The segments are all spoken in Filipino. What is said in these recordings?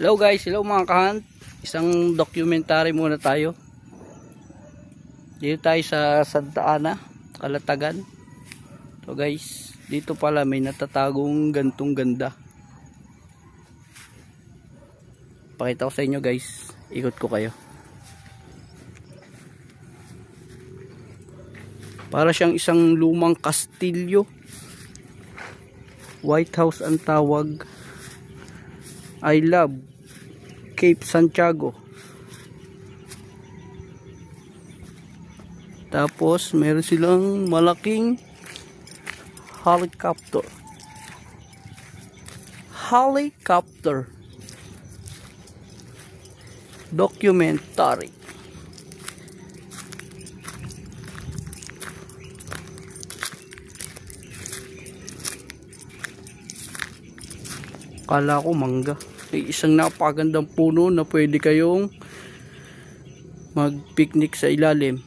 Hello guys, hello mga kahunt. Isang documentary muna tayo. Dito tayo sa Santa Ana, Calatagan. So guys, dito pala may natatagong gantong ganda. Pakita ko sa inyo guys. Ikot ko kayo. Para siyang isang lumang kastilyo. White House ang tawag. I love Cape Santiago. Tapos meron silang malaking helicopter. Documentary. Kala ko mangga. May isang napakagandang puno na pwede kayong mag-picnic sa ilalim.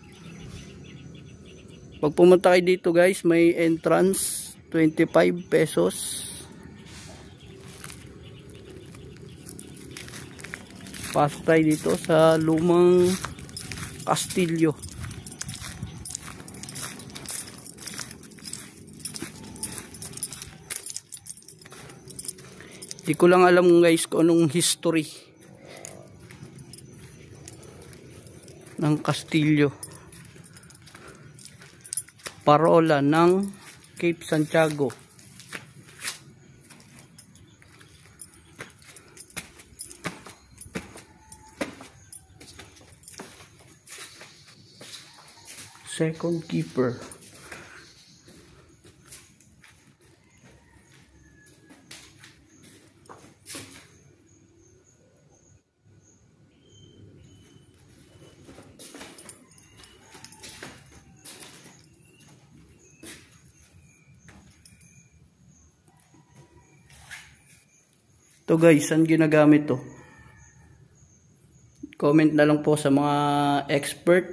Pag pumunta kayo dito guys, may entrance 25 pesos. Pasok tayo dito sa lumang kastilyo. Di ko lang alam guys kung anong history ng kastilyo. Parola ng Cape Santiago. Second keeper. To guys, saan ginagamit to? Comment na lang po sa mga expert,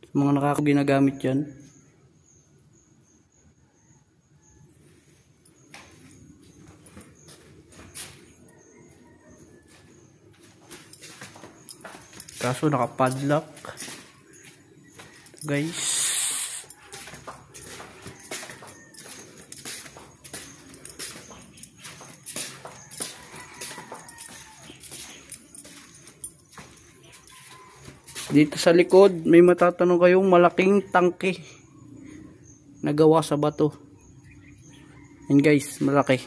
sa mga nakakaginagamit yan. Kaso nakapadlock guys. Dito sa likod, may matatanong kayong malaking tangke na gawa sa bato. Yan guys, malaki.